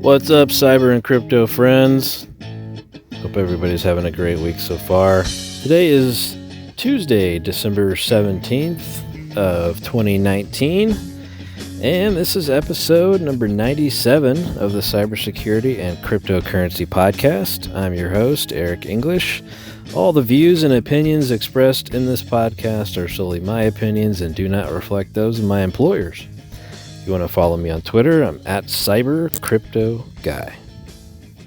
What's up, cyber and crypto friends? Hope everybody's having a great week so far. Today is Tuesday, December 17th of 2019, and this is episode number 97 of the Cybersecurity and Cryptocurrency Podcast. I'm your host, Eric English. All the views and opinions expressed in this podcast are solely my opinions and do not reflect those of my employers. If you want to follow me on Twitter, I'm at CyberCryptoGuy.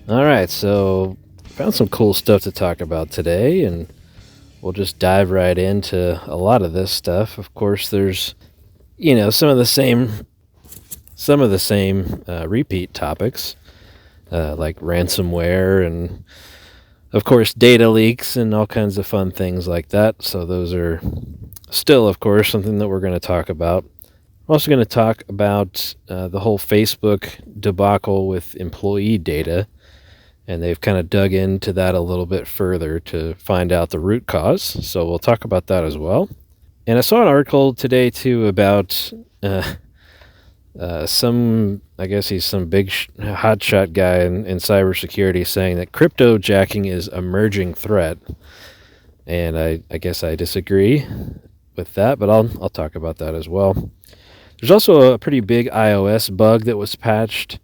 Alright, so found some cool stuff to talk about today, and we'll just dive right into a lot of this stuff. Of course, there's, some of the same repeat topics, like ransomware and, of course, data leaks and all kinds of fun things like that. So those are still, of course, something that we're going to talk about. We're also going to talk about the whole Facebook debacle with employee data, and they've kind of dug into that a little bit further to find out the root cause, so we'll talk about that as well. And I saw an article today, too, about some big hotshot guy in cybersecurity saying that crypto-jacking is a emerging threat, and I guess I disagree with that, but I'll talk about that as well. There's also a pretty big iOS bug that was patched,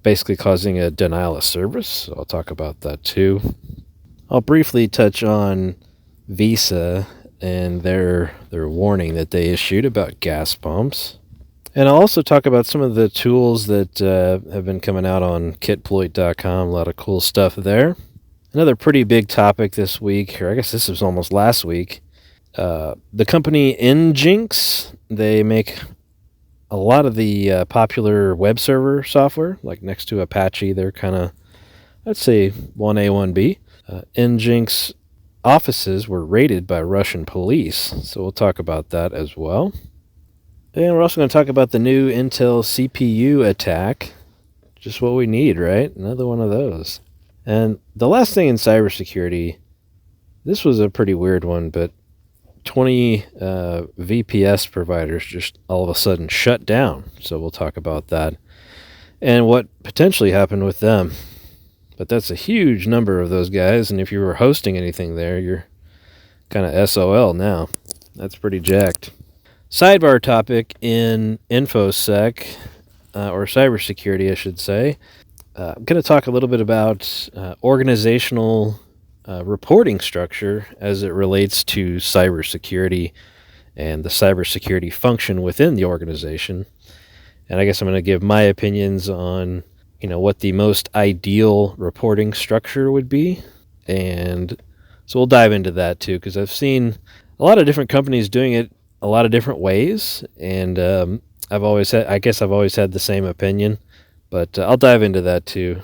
basically causing a denial of service. So I'll talk about that too. I'll briefly touch on Visa and their warning that they issued about gas pumps. And I'll also talk about some of the tools that have been coming out on kitploit.com. A lot of cool stuff there. Another pretty big topic this week, or I guess this was almost last week, the company Nginx, they make a lot of the popular web server software, like next to Apache. They're kind of, I'd say, 1A, 1B. Nginx offices were raided by Russian police, so we'll talk about that as well. And we're also going to talk about the new Intel CPU attack. Just what we need, right? Another one of those. And the last thing in cybersecurity, this was a pretty weird one, but 20 VPS providers just all of a sudden shut down. So we'll talk about that and what potentially happened with them. But that's a huge number of those guys, and if you were hosting anything there, you're kind of SOL now. That's pretty jacked. Sidebar topic in InfoSec, or cybersecurity, I should say. I'm going to talk a little bit about organizational reporting structure as it relates to cybersecurity and the cybersecurity function within the organization. And I guess I'm going to give my opinions on, what the most ideal reporting structure would be. And so we'll dive into that too, because I've seen a lot of different companies doing it a lot of different ways. And I've always had the same opinion, but I'll dive into that too.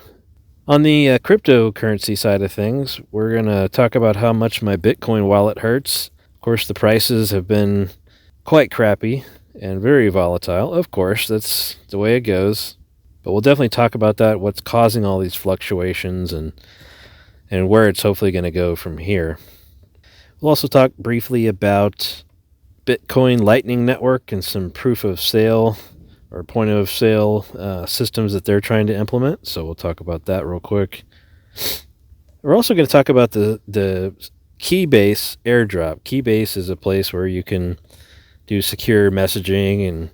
On the cryptocurrency side of things, we're going to talk about how much my Bitcoin wallet hurts. Of course, the prices have been quite crappy and very volatile. Of course, that's the way it goes. But we'll definitely talk about that, what's causing all these fluctuations, and where it's hopefully going to go from here. We'll also talk briefly about Bitcoin Lightning Network and some proof of sale or point of sale systems that they're trying to implement. So we'll talk about that real quick. We're also going to talk about the Keybase airdrop. Keybase is a place where you can do secure messaging and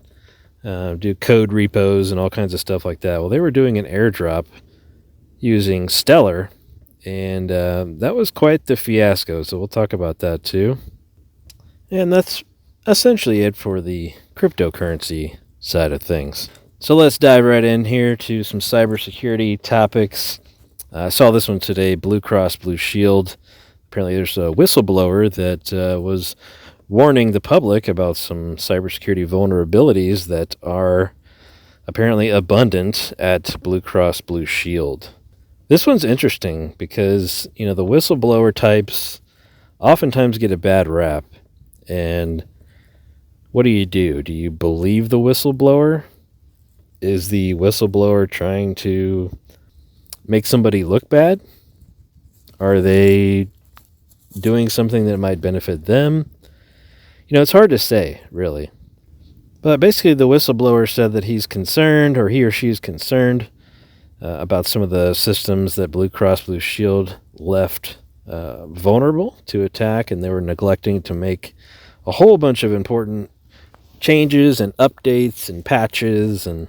do code repos and all kinds of stuff like that. Well, they were doing an airdrop using Stellar, and that was quite the fiasco. So we'll talk about that too. And that's essentially it for the cryptocurrency side of things. So let's dive right in here to some cybersecurity topics. I saw this one today, Blue Cross Blue Shield. Apparently there's a whistleblower that was warning the public about some cybersecurity vulnerabilities that are apparently abundant at Blue Cross Blue Shield. This one's interesting because, the whistleblower types oftentimes get a bad rap. And what do? Do you believe the whistleblower? Is the whistleblower trying to make somebody look bad? Are they doing something that might benefit them? It's hard to say, really. But basically the whistleblower said that he's concerned, or he or she is concerned, about some of the systems that Blue Cross Blue Shield left vulnerable to attack, and they were neglecting to make a whole bunch of important changes and updates and patches and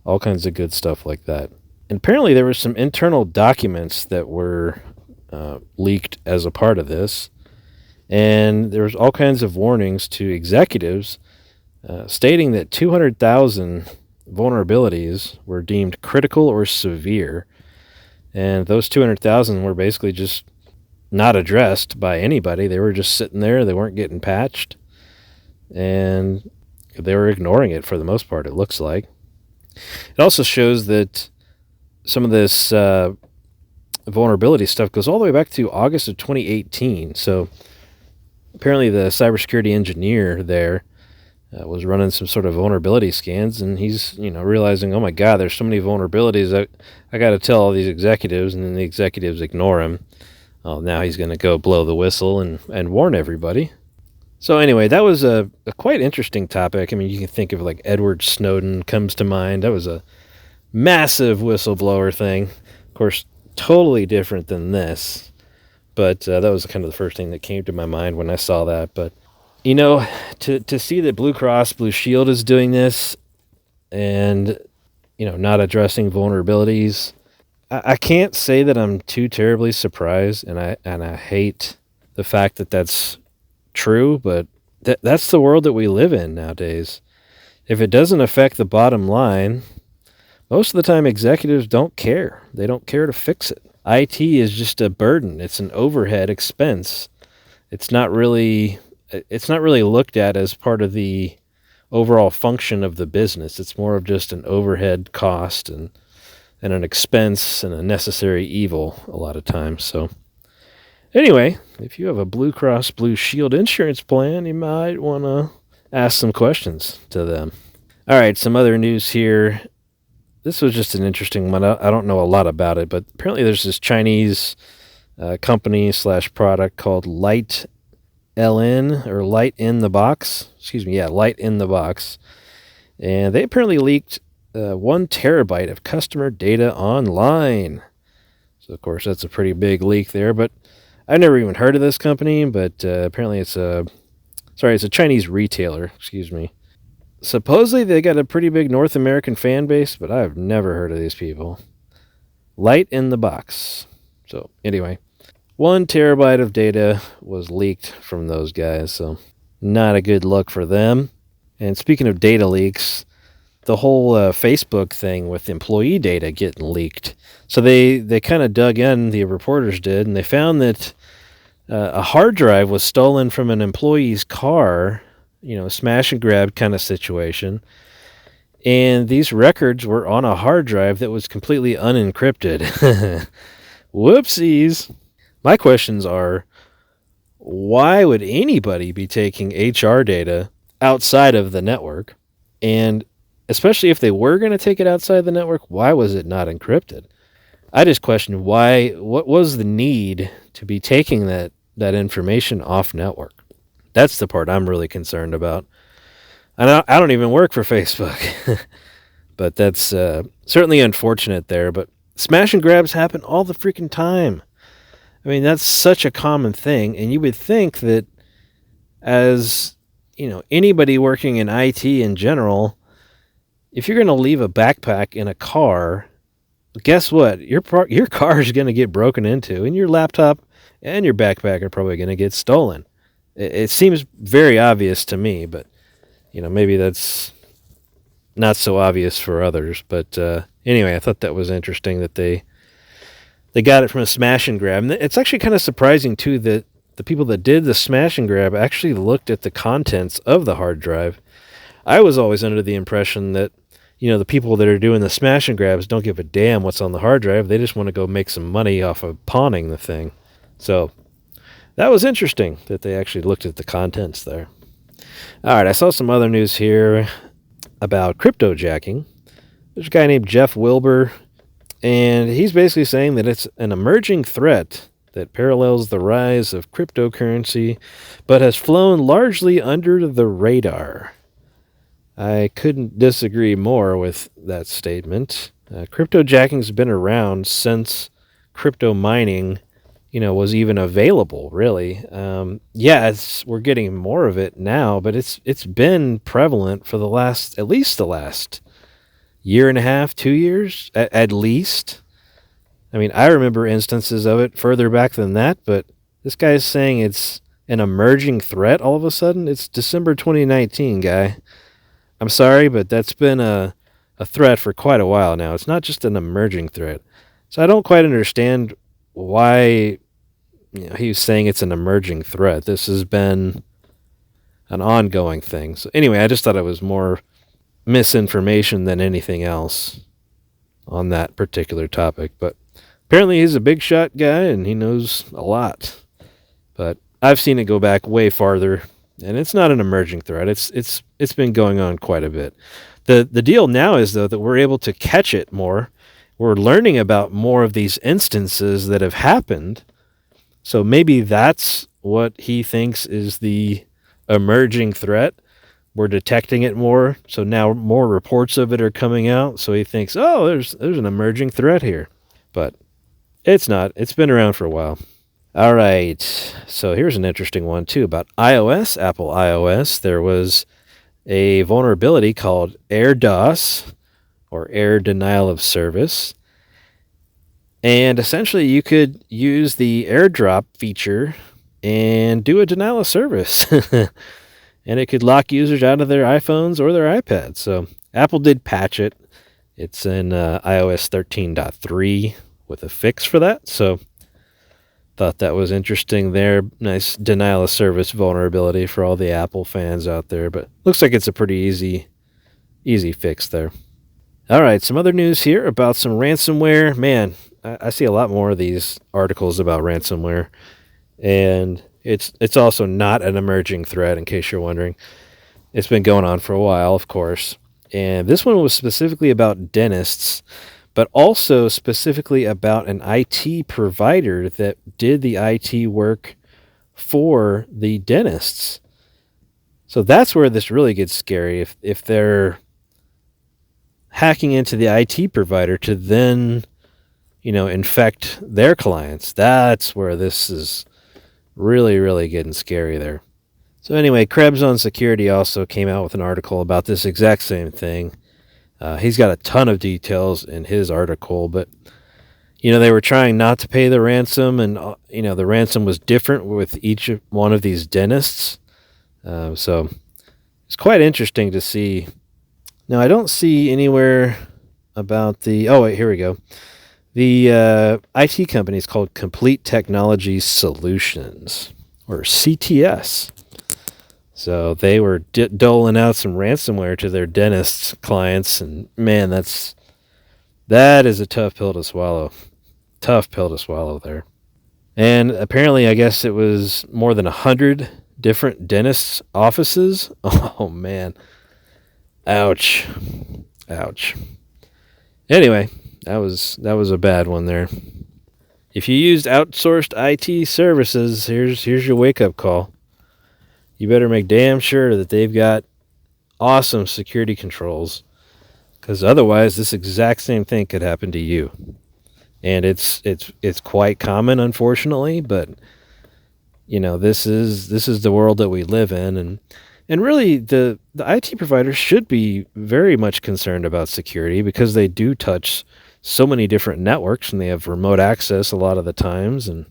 all kinds of good stuff like that. And apparently there were some internal documents that were leaked as a part of this, and there was all kinds of warnings to executives stating that 200,000 vulnerabilities were deemed critical or severe, and those 200,000 were basically just not addressed by anybody. They were just sitting there. They weren't getting patched, and they were ignoring it for the most part, it looks like. It also shows that some of this vulnerability stuff goes all the way back to August of 2018. So apparently the cybersecurity engineer there was running some sort of vulnerability scans, and he's realizing, oh my God, there's so many vulnerabilities that I got to tell all these executives, and then the executives ignore him. Oh, now he's going to go blow the whistle and warn everybody. So anyway, that was a quite interesting topic. I mean, you can think of like Edward Snowden comes to mind. That was a massive whistleblower thing. Of course, totally different than this. But that was kind of the first thing that came to my mind when I saw that. But, to see that Blue Cross Blue Shield is doing this and, not addressing vulnerabilities, I can't say that I'm too terribly surprised, and I hate the fact that that's true, but that's the world that we live in nowadays. If it doesn't affect the bottom line, most of the time executives don't care. They don't care to fix it. IT is just a burden. It's an overhead expense. It's not really looked at as part of the overall function of the business. It's more of just an overhead cost and an expense and a necessary evil a lot of times. So anyway, if you have a Blue Cross Blue Shield insurance plan, you might want to ask some questions to them. All right, some other news here. This was just an interesting one. I don't know a lot about it, but apparently there's this Chinese company / product called Light LN, or Light in the Box. Light in the Box. And they apparently leaked 1 terabyte of customer data online. So, of course, that's a pretty big leak there, but I've never even heard of this company, but apparently it's a Chinese retailer, Supposedly they got a pretty big North American fan base, but I've never heard of these people. Light in the Box. So anyway, 1 terabyte of data was leaked from those guys, so not a good look for them. And speaking of data leaks, the whole Facebook thing with employee data getting leaked. So they kind of dug in, the reporters did, and they found that a hard drive was stolen from an employee's car, smash and grab kind of situation. And these records were on a hard drive that was completely unencrypted. Whoopsies. My questions are, why would anybody be taking HR data outside of the network? And especially if they were going to take it outside the network, why was it not encrypted? I just question what was the need to be taking that information off network? That's the part I'm really concerned about. And I don't even work for Facebook. But that's certainly unfortunate there. But smash and grabs happen all the freaking time. I mean, that's such a common thing. And you would think that as, anybody working in IT in general, if you're going to leave a backpack in a car, guess what? Your car is going to get broken into, and your laptop and your backpack are probably going to get stolen. It seems very obvious to me, but maybe that's not so obvious for others. But anyway, I thought that was interesting that they got it from a smash and grab. And it's actually kind of surprising too that the people that did the smash and grab actually looked at the contents of the hard drive. I was always under the impression that the people that are doing the smash and grabs don't give a damn what's on the hard drive. They just want to go make some money off of pawning the thing. So that was interesting that they actually looked at the contents there. All right, I saw some other news here about cryptojacking. There's a guy named Jeff Wilbur, and he's basically saying that it's an emerging threat that parallels the rise of cryptocurrency, but has flown largely under the radar. I couldn't disagree more with that statement. Cryptojacking's been around since crypto mining, was even available. Really, yeah, we're getting more of it now, but it's been prevalent for at least the last year and a half, 2 years at least. I mean, I remember instances of it further back than that, but this guy's saying it's an emerging threat all of a sudden. It's December 2019, guy. I'm sorry, but that's been a threat for quite a while now. It's not just an emerging threat. So I don't quite understand why he was saying it's an emerging threat. This has been an ongoing thing. So anyway, I just thought it was more misinformation than anything else on that particular topic. But apparently he's a big shot guy and he knows a lot. But I've seen it go back way farther, and it's not an emerging threat. It's been going on quite a bit. The deal now is though that we're able to catch it more. We're learning about more of these instances that have happened. So maybe that's what he thinks is the emerging threat. We're detecting it more, so now more reports of it are coming out. So he thinks, oh, there's an emerging threat here, but it's not. It's been around for a while. All right, so here's an interesting one too about iOS, Apple iOS. There was a vulnerability called AirDOS, or Air Denial of Service, and essentially you could use the AirDrop feature and do a denial of service. And it could lock users out of their iPhones or their iPads. So Apple did patch it. It's in iOS 13.3 with a fix for that. So thought that was interesting there. Nice denial of service vulnerability for all the Apple fans out there. But looks like it's a pretty easy fix there. All right, some other news here about some ransomware. Man, I see a lot more of these articles about ransomware. And it's also not an emerging threat, in case you're wondering. It's been going on for a while, of course. And this one was specifically about dentists, but also specifically about an IT provider that did the IT work for the dentists. So that's where this really gets scary. If they're hacking into the IT provider to then, infect their clients, that's where this is really, really getting scary there. So anyway, Krebs on Security also came out with an article about this exact same thing. He's got a ton of details in his article, but, they were trying not to pay the ransom, and, the ransom was different with each one of these dentists. So it's quite interesting to see. Now, I don't see anywhere about oh, wait, here we go. The IT company is called Complete Technology Solutions, or CTS. So they were doling out some ransomware to their dentist clients, and man, that is a tough pill to swallow. Tough pill to swallow there. And apparently, I guess it was more than 100 different dentists' offices. Oh man, ouch. Anyway. That was a bad one there. If you used outsourced IT services, here's your wake-up call. You better make damn sure that they've got awesome security controls, because otherwise this exact same thing could happen to you. And it's quite common, unfortunately, but this is the world that we live in, and really the IT providers should be very much concerned about security, because they do touch so many different networks and they have remote access a lot of the times, and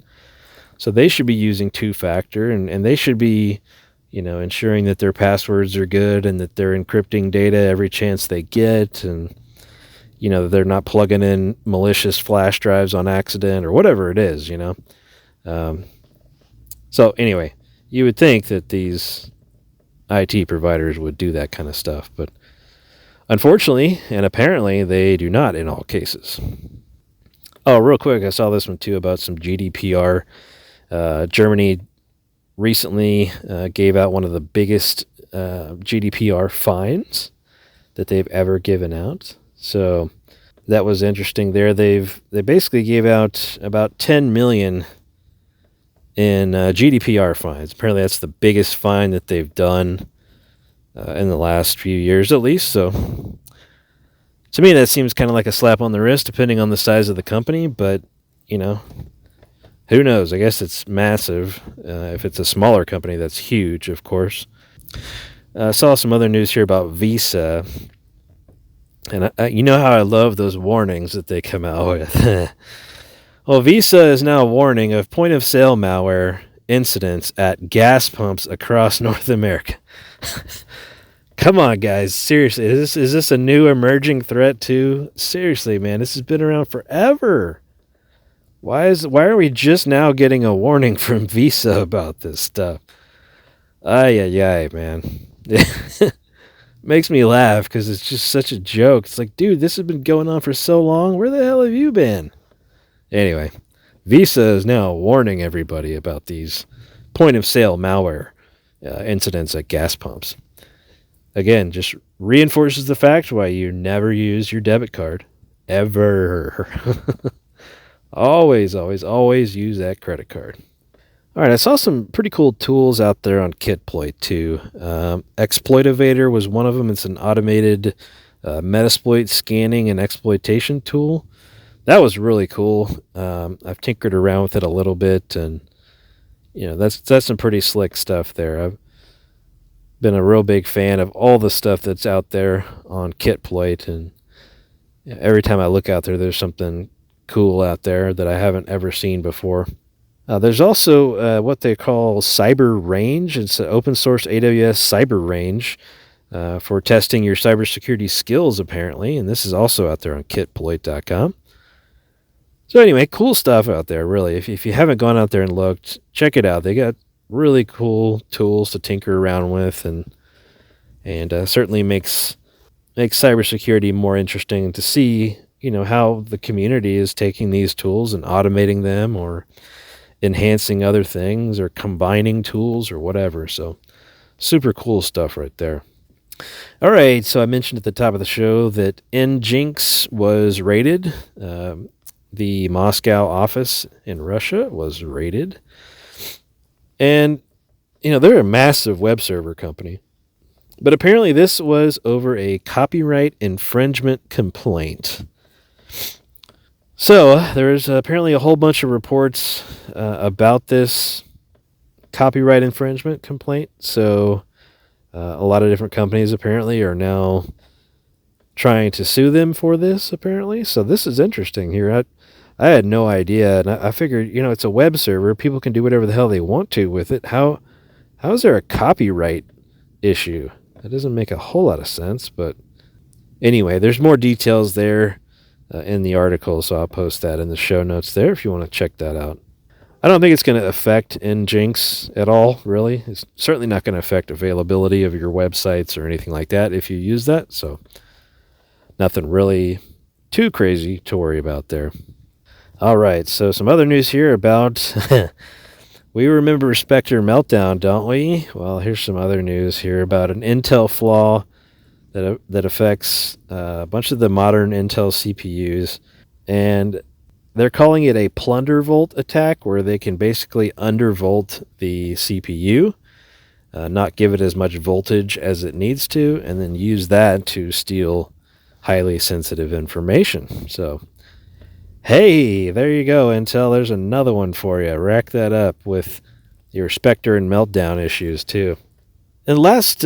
so they should be using two-factor, and they should be ensuring that their passwords are good and that they're encrypting data every chance they get, and they're not plugging in malicious flash drives on accident or whatever it is. So anyway, you would think that these IT providers would do that kind of stuff, but unfortunately, and apparently, they do not in all cases. Oh, real quick, I saw this one too about some GDPR. Germany recently gave out one of the biggest GDPR fines that they've ever given out. So that was interesting there. They basically gave out about 10 million in GDPR fines. Apparently, that's the biggest fine that they've done in the last few years, at least. So To me, that seems kind of like a slap on the wrist, depending on the size of the company. But you know, who knows? I guess it's massive. If it's a smaller company, that's huge, of course. I saw some other news here about Visa, and you know how I love those warnings that they come out with. Well, Visa is now warning of point of sale malware incidents at gas pumps across North America. Come on, guys. Seriously, is this a new emerging threat too? Seriously, man, this has been around forever. Why are we just now getting a warning from Visa about this stuff? Ay, ay, ay, man. Makes me laugh because it's just such a joke. It's like, dude, this has been going on for so long. Where the hell have you been? Anyway, Visa is now warning everybody about these point-of-sale malware incidents at gas pumps. Again, just reinforces the fact why you never use your debit card. Ever. Always, always, always use that credit card. All right, I saw some pretty cool tools out there on Kitploit too. Exploitivator was one of them. It's an automated Metasploit scanning and exploitation tool. That was really cool. I've tinkered around with it a little bit, and that's some pretty slick stuff there. I've been a real big fan of all the stuff that's out there on Kitploit, and every time I look out there, there's something cool out there that I haven't ever seen before. There's also what they call Cyber Range. It's an open source AWS Cyber Range for testing your cybersecurity skills, apparently, and this is also out there on kitploit.com. So anyway, cool stuff out there, really. If you haven't gone out there and looked, check it out. They got really cool tools to tinker around with, and certainly makes cybersecurity more interesting to see, how the community is taking these tools and automating them, or enhancing other things, or combining tools, or whatever. So super cool stuff right there. All right, so I mentioned at the top of the show that Nginx was raided. The Moscow office in Russia was raided. And, they're a massive web server company. But apparently this was over a copyright infringement complaint. So there's apparently a whole bunch of reports about this copyright infringement complaint. So a lot of different companies apparently are now trying to sue them for this, apparently. So this is interesting here. I had no idea, and I figured, it's a web server. People can do whatever the hell they want to with it. How is there a copyright issue? That doesn't make a whole lot of sense, but anyway, there's more details there in the article, so I'll post that in the show notes there if you want to check that out. I don't think it's going to affect Nginx at all, really. It's certainly not going to affect availability of your websites or anything like that if you use that, so nothing really too crazy to worry about there. All right, so some other news here about... We remember Spectre Meltdown, don't we? Well, here's some other news here about an Intel flaw that affects a bunch of the modern Intel CPUs, and they're calling it a plundervolt attack, where they can basically undervolt the CPU, not give it as much voltage as it needs to, and then use that to steal highly sensitive information. So, hey, there you go, Intel. There's another one for you. Rack that up with your Spectre and Meltdown issues, too. And the last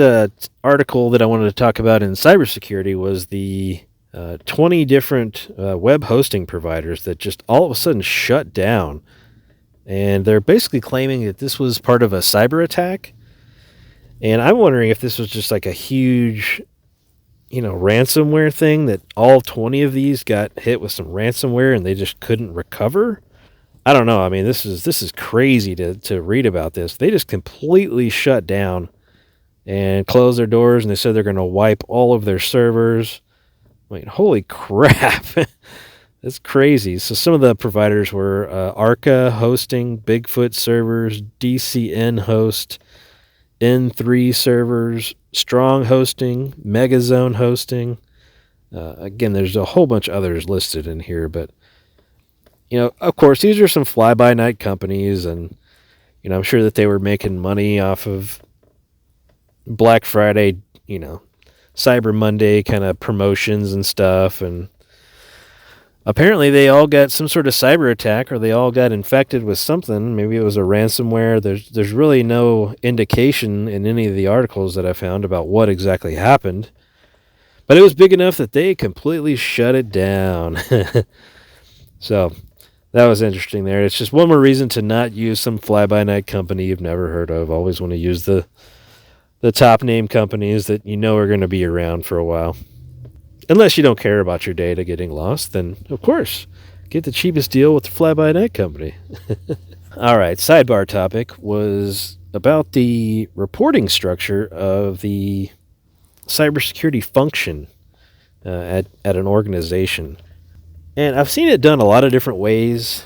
article that I wanted to talk about in cybersecurity was the 20 different web hosting providers that just all of a sudden shut down. And they're basically claiming that this was part of a cyber attack. And I'm wondering if this was just like a huge, ransomware thing, that all 20 of these got hit with some ransomware and they just couldn't recover. I don't know. I mean, this is crazy to read about this. They just completely shut down and closed their doors, and they said they're going to wipe all of their servers. I mean, holy crap. That's crazy. So some of the providers were Arca Hosting, Bigfoot Servers, DCN Host, N3 Servers, Strong Hosting, Megazone Hosting. Again, there's a whole bunch of others listed in here, but, of course, these are some fly-by-night companies, and, I'm sure that they were making money off of Black Friday, Cyber Monday kind of promotions and stuff. And apparently they all got some sort of cyber attack, or they all got infected with something. Maybe it was a ransomware. There's really no indication in any of the articles that I found about what exactly happened. But it was big enough that they completely shut it down. So that was interesting there. It's just one more reason to not use some fly-by-night company you've never heard of. Always want to use the top name companies that you know are going to be around for a while. Unless you don't care about your data getting lost, then of course, get the cheapest deal with the fly-by-night company. All right, sidebar topic was about the reporting structure of the cybersecurity function at an organization. And I've seen it done a lot of different ways,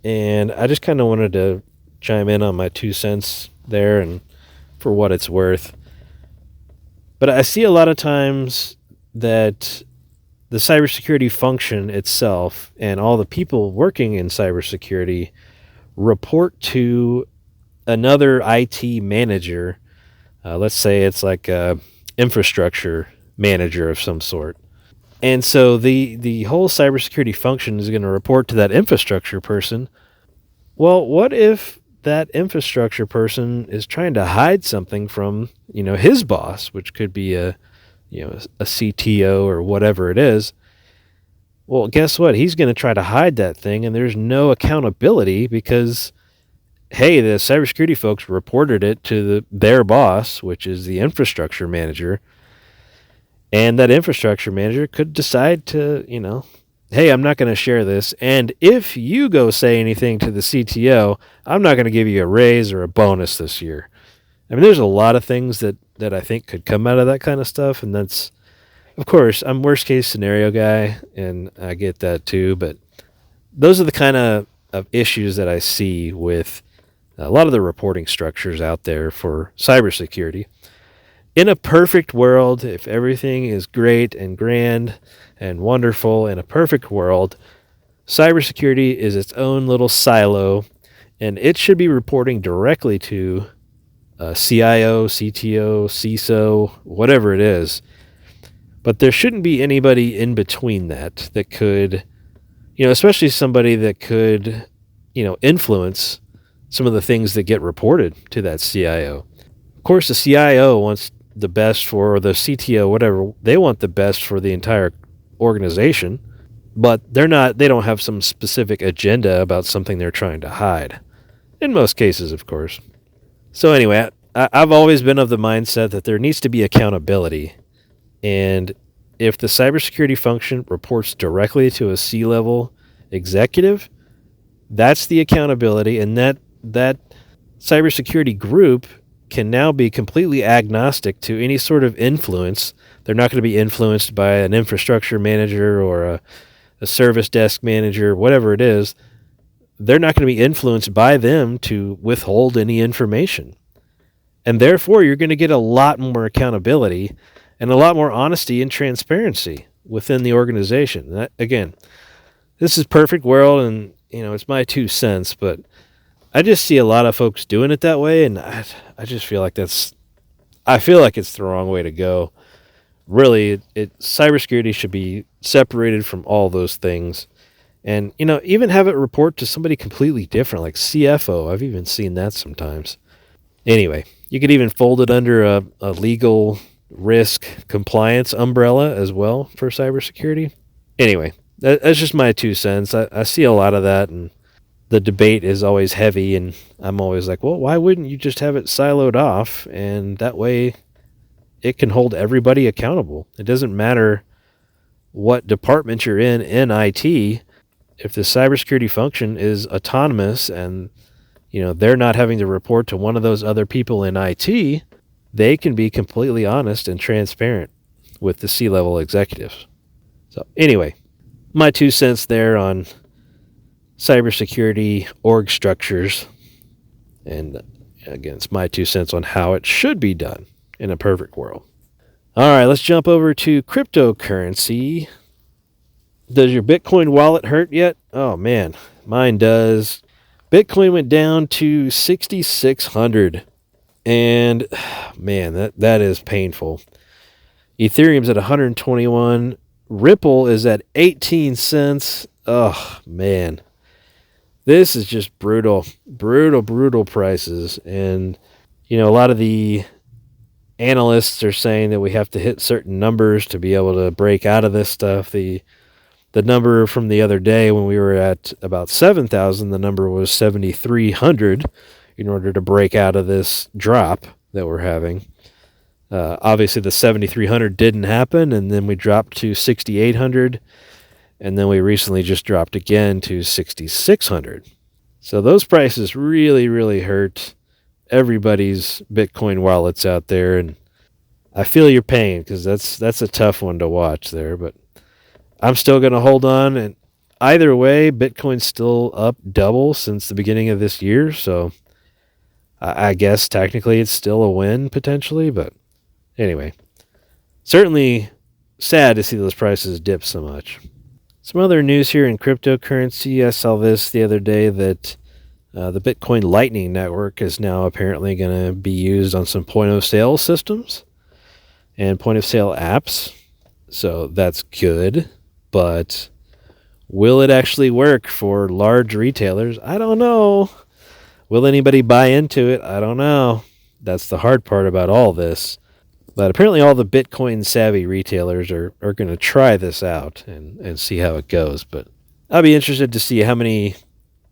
and I just kind of wanted to chime in on my 2 cents there and for what it's worth. But I see a lot of times that the cybersecurity function itself and all the people working in cybersecurity report to another IT manager. Let's say it's like a infrastructure manager of some sort. And so the whole cybersecurity function is going to report to that infrastructure person. Well, what if that infrastructure person is trying to hide something from, his boss, which could be a CTO or whatever it is? Well, guess what? He's going to try to hide that thing, and there's no accountability because, hey, the cybersecurity folks reported it to their boss, which is the infrastructure manager. And that infrastructure manager could decide to, hey, I'm not going to share this. And if you go say anything to the CTO, I'm not going to give you a raise or a bonus this year. I mean, there's a lot of things that I think could come out of that kind of stuff. And that's, of course, I'm worst case scenario guy, and I get that too. But those are the kind of issues that I see with a lot of the reporting structures out there for cybersecurity. In a perfect world, if everything is great and grand and wonderful, in a perfect world, cybersecurity is its own little silo, and it should be reporting directly to CIO, CTO, CISO, whatever it is. But there shouldn't be anybody in between that could, especially somebody that could, influence some of the things that get reported to that CIO. Of course, the CIO wants the best for, or the CTO, whatever, they want the best for the entire organization, but they don't have some specific agenda about something they're trying to hide. In most cases, of course. So anyway, I've always been of the mindset that there needs to be accountability. And if the cybersecurity function reports directly to a C-level executive, that's the accountability, and that cybersecurity group can now be completely agnostic to any sort of influence. They're not going to be influenced by an infrastructure manager or a service desk manager, whatever it is. They're not going to be influenced by them to withhold any information. And therefore, you're going to get a lot more accountability and a lot more honesty and transparency within the organization. Again, this is perfect world, and it's my 2 cents, but I just see a lot of folks doing it that way, and I just feel like it's the wrong way to go. Really, cybersecurity should be separated from all those things, and even have it report to somebody completely different, like CFO. I've even seen that sometimes. Anyway, you could even fold it under a legal risk compliance umbrella as well for cybersecurity. Anyway, that's just my 2 cents. I see a lot of that, and the debate is always heavy, and I'm always like, well, why wouldn't you just have it siloed off? And that way it can hold everybody accountable. It doesn't matter what department you're in IT. If the cybersecurity function is autonomous and, they're not having to report to one of those other people in IT, they can be completely honest and transparent with the C-level executives. So anyway, my 2 cents there on cybersecurity org structures, and again, it's my 2 cents on how it should be done in a perfect world. All right, let's jump over to cryptocurrency. Does your Bitcoin wallet hurt yet? Oh man, mine does. Bitcoin went down to 6,600, and man, that is painful. Ethereum's at 121. Ripple is at 18 cents. Oh, man. This is just brutal, brutal, brutal prices. And, a lot of the analysts are saying that we have to hit certain numbers to be able to break out of this stuff. The number from the other day when we were at about 7,000, the number was 7,300 in order to break out of this drop that we're having. Obviously, the 7,300 didn't happen, and then we dropped to 6,800, and then we recently just dropped again to 6,600. So those prices really, really hurt everybody's Bitcoin wallets out there, and I feel your pain because that's a tough one to watch there, but I'm still going to hold on, and either way, Bitcoin's still up double since the beginning of this year, so I guess technically it's still a win potentially, but anyway, certainly sad to see those prices dip so much. Some other news here in cryptocurrency. I saw this the other day that the Bitcoin Lightning Network is now apparently going to be used on some point-of-sale systems and point-of-sale apps. So that's good, but will it actually work for large retailers? I don't know. Will anybody buy into it? I don't know. That's the hard part about all this. But apparently all the Bitcoin-savvy retailers are going to try this out and see how it goes. But I'll be interested to see how many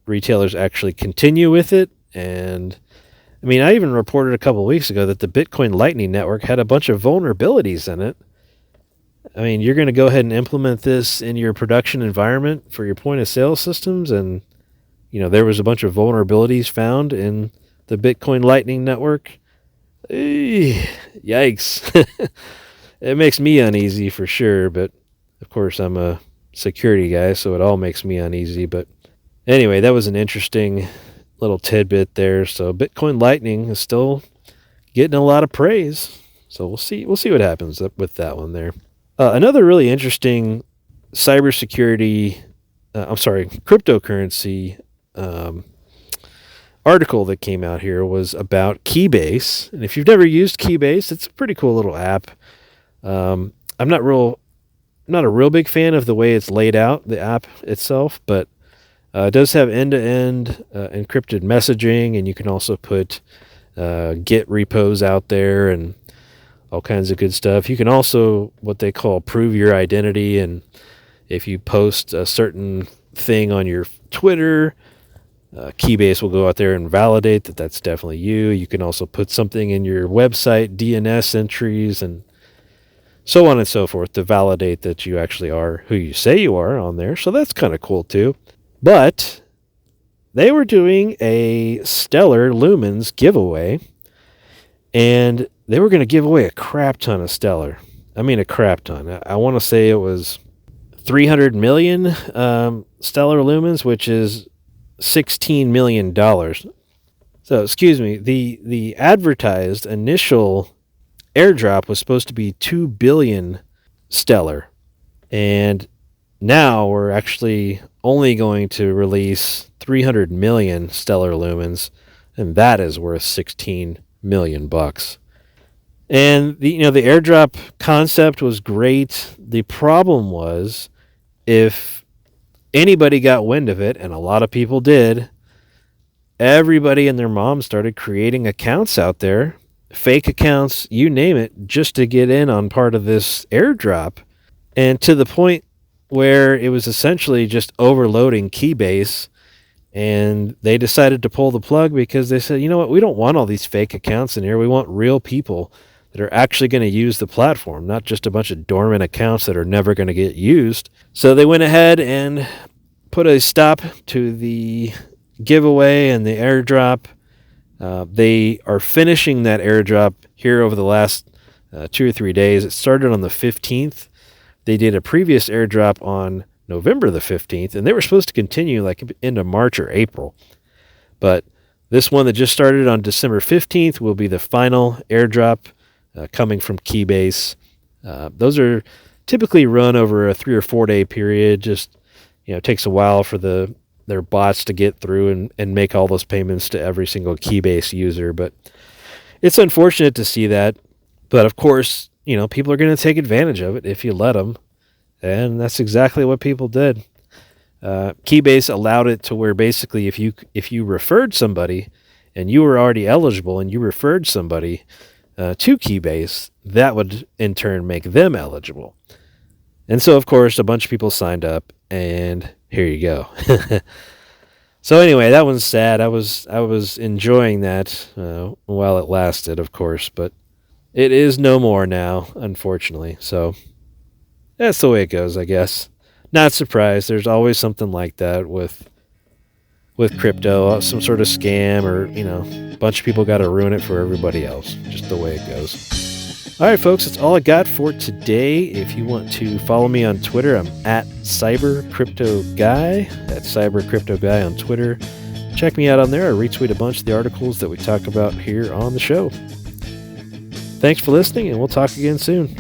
retailers actually continue with it. And, I even reported a couple of weeks ago that the Bitcoin Lightning Network had a bunch of vulnerabilities in it. You're going to go ahead and implement this in your production environment for your point-of-sale systems, and, there was a bunch of vulnerabilities found in the Bitcoin Lightning Network. Yikes. It makes me uneasy for sure, but of course I'm a security guy, so it all makes me uneasy. But anyway, that was an interesting little tidbit there. So Bitcoin Lightning is still getting a lot of praise. So we'll see what happens with that one there. Another really interesting cryptocurrency article that came out here was about Keybase. And if you've never used Keybase, it's a pretty cool little app. I'm not a real big fan of the way it's laid out, the app itself, but it does have end-to-end encrypted messaging, and you can also put Git repos out there and all kinds of good stuff. You can also, what they call, prove your identity, and if you post a certain thing on your Twitter, Keybase will go out there and validate that that's definitely you. You can also put something in your website, DNS entries, and so on and so forth to validate that you actually are who you say you are on there. So that's kind of cool too. But they were doing a Stellar Lumens giveaway, and they were going to give away a crap ton of Stellar. A crap ton. I want to say it was 300 million Stellar Lumens, which is $16 million. So, excuse me, the advertised initial airdrop was supposed to be 2 billion Stellar. And now we're actually only going to release 300 million Stellar Lumens, and that is worth $16 million. And the airdrop concept was great. The problem was, if anybody got wind of it, and a lot of people did, everybody and their mom started creating accounts out there, fake accounts, you name it, just to get in on part of this airdrop. And to the point where it was essentially just overloading Keybase, and they decided to pull the plug because they said, you know what, we don't want all these fake accounts in here. We want real people that are actually going to use the platform, not just a bunch of dormant accounts that are never going to get used. So they went ahead and put a stop to the giveaway and the airdrop. They are finishing that airdrop here over the last 2 or 3 days. It started on the 15th. They did a previous airdrop on November the 15th, and they were supposed to continue like into March or April. But this one that just started on December 15th will be the final airdrop coming from Keybase. Those are typically run over a 3 or 4 day period. Just, it takes a while for their bots to get through and make all those payments to every single Keybase user. But it's unfortunate to see that. But of course, people are going to take advantage of it if you let them. And that's exactly what people did. Keybase allowed it to where basically if you referred somebody and you were already eligible and you referred somebody to Keybase, that would in turn make them eligible. And so, of course, a bunch of people signed up, and here you go. So anyway, that one's sad. I was enjoying that while it lasted, of course, but it is no more now, unfortunately. So that's the way it goes, I guess. Not surprised. There's always something like that with crypto, some sort of scam, or a bunch of people got to ruin it for everybody else. Just the way it goes. All right, folks, that's all I got for today. If you want to follow me on Twitter, I'm at CyberCryptoGuy. That's CyberCryptoGuy on Twitter. Check me out on there. I retweet a bunch of the articles that we talk about here on the show. Thanks for listening, and we'll talk again soon.